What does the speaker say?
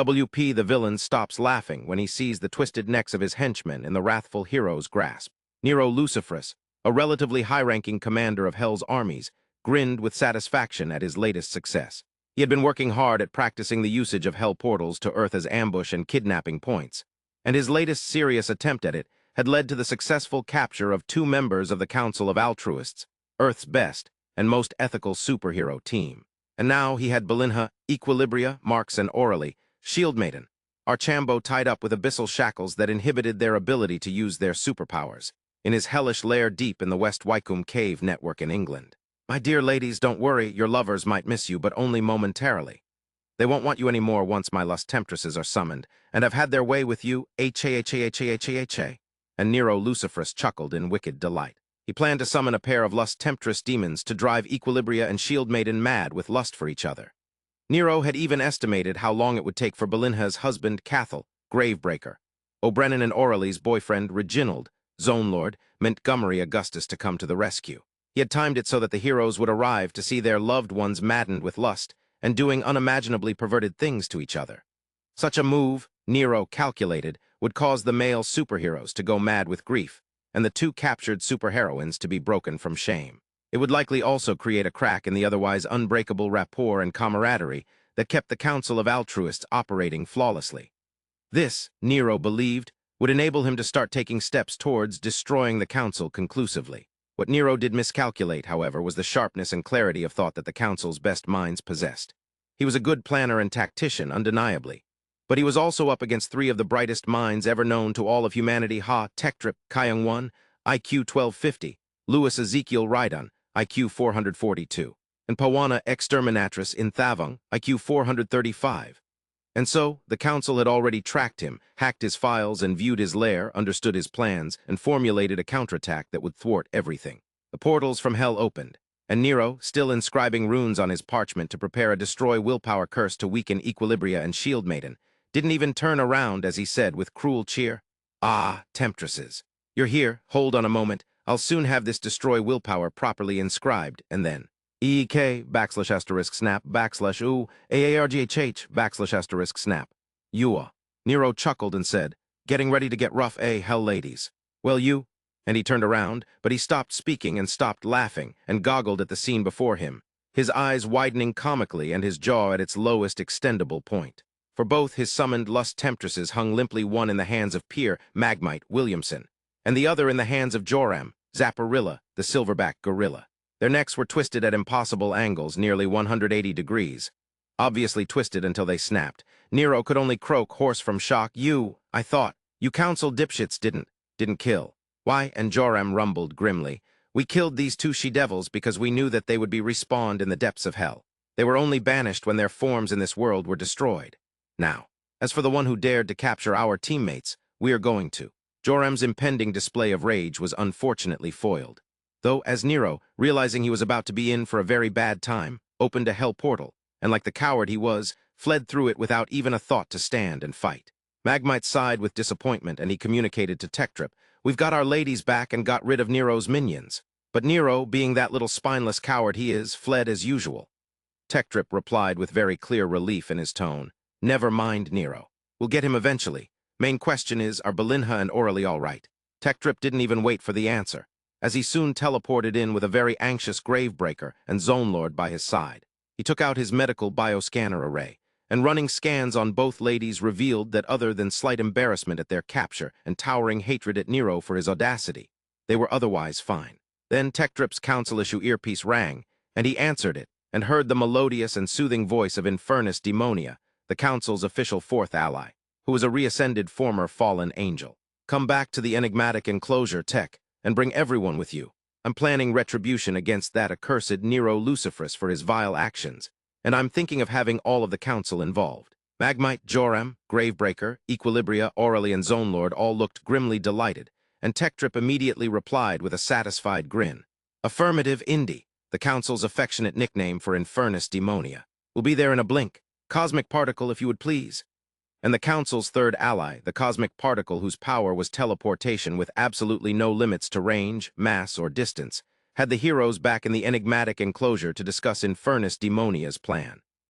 WP the villain stops laughing when he sees the twisted necks of his henchmen in the wrathful hero's grasp. Nero Luciferus, a relatively high-ranking commander of Hell's armies, grinned with satisfaction at his latest success. He had been working hard at practicing the usage of Hell portals to Earth as ambush and kidnapping points, and his latest serious attempt at it had led to the successful capture of 2 members of the Council of Altruists, Earth's best and most ethical superhero team. And now he had Belinha, Equilibria, Marx, and Aurelie, Shield Maiden, Archambault tied up with abyssal shackles that inhibited their ability to use their superpowers, in his hellish lair deep in the West Wycombe Cave network in England. My dear ladies, don't worry, your lovers might miss you, but only momentarily. They won't want you anymore once my lust temptresses are summoned, and have had their way with you, H-A-H-A-H-A-H-A-H-A. And Nero Luciferus chuckled in wicked delight. He planned to summon a pair of lust temptress demons to drive Equilibria and Shield Maiden mad with lust for each other. Nero had even estimated how long it would take for Belinha's husband, Cathal, Gravebreaker, O'Brennan and Aurelie's boyfriend, Reginald, Zone Lord, Montgomery Augustus to come to the rescue. He had timed it so that the heroes would arrive to see their loved ones maddened with lust and doing unimaginably perverted things to each other. Such a move, Nero calculated, would cause the male superheroes to go mad with grief and the 2 captured superheroines to be broken from shame. It would likely also create a crack in the otherwise unbreakable rapport and camaraderie that kept the Council of Altruists operating flawlessly. This, Nero believed, would enable him to start taking steps towards destroying the Council conclusively. What Nero did miscalculate, however, was the sharpness and clarity of thought that the Council's best minds possessed. He was a good planner and tactician, undeniably, but he was also up against 3 of the brightest minds ever known to all of humanity: Tektrip, Kyung-1, IQ 1250, Louis Ezekiel Rydon, IQ 442, and Pawana Exterminatrix in Thavung, IQ 435. And so, the Council had already tracked him, hacked his files and viewed his lair, understood his plans, and formulated a counterattack that would thwart everything. The portals from Hell opened, and Nero, still inscribing runes on his parchment to prepare a destroy willpower curse to weaken Equilibria and Shield Maiden, didn't even turn around as he said with cruel cheer, "Ah, temptresses, you're here, hold on a moment, I'll soon have this destroy willpower properly inscribed," and then EEK / snap / oo AARGHH / snap. Yua. Nero chuckled and said, "Getting ready to get rough, Hell ladies? Well, you?" And he turned around, but he stopped speaking and stopped laughing and goggled at the scene before him, his eyes widening comically and his jaw at its lowest extendable point. For both his summoned lust temptresses hung limply, one in the hands of Pier Magmite Williamson, and the other in the hands of Joram Zapparilla, the silverback gorilla. Their necks were twisted at impossible angles, nearly 180 degrees. Obviously twisted until they snapped. Nero could only croak, hoarse from shock, I thought, you council dipshits didn't kill." "Why?" and Joram rumbled grimly. "We killed these 2 she-devils because we knew that they would be respawned in the depths of hell. They were only banished when their forms in this world were destroyed. Now, as for the one who dared to capture our teammates, we are going to." Joram's impending display of rage was unfortunately foiled, though as Nero, realizing he was about to be in for a very bad time, opened a hell portal, and like the coward he was, fled through it without even a thought to stand and fight. Magmite sighed with disappointment, and he communicated to Tektrip, "We've got our ladies back and got rid of Nero's minions." But Nero, being that little spineless coward he is, fled as usual. Tektrip replied with very clear relief in his tone, "Never mind, Nero. We'll get him eventually. Main question is, are Belinha and Aurelie all right?" Tektrip didn't even wait for the answer, as he soon teleported in with a very anxious Gravebreaker and Zone Lord by his side. He took out his medical bioscanner array, and running scans on both ladies revealed that other than slight embarrassment at their capture and towering hatred at Nero for his audacity, they were otherwise fine. Then Tektrip's council-issue earpiece rang, and he answered it and heard the melodious and soothing voice of Infernus Demonia, the Council's official 4th ally, who was a reascended former fallen angel. "Come back to the enigmatic enclosure, Tech, and bring everyone with you. I'm planning retribution against that accursed Nero Luciferus for his vile actions, and I'm thinking of having all of the Council involved." Magmite, Joram, Gravebreaker, Equilibria, Aurelie, and Zone Lord all looked grimly delighted, and Tektrip immediately replied with a satisfied grin. "Affirmative, Indy, the Council's affectionate nickname for Infernus Demonia. We'll be there in a blink. Cosmic particle, if you would please." And the Council's 3rd ally, the cosmic particle whose power was teleportation with absolutely no limits to range, mass, or distance, had the heroes back in the enigmatic enclosure to discuss Infernus Demonia's plan.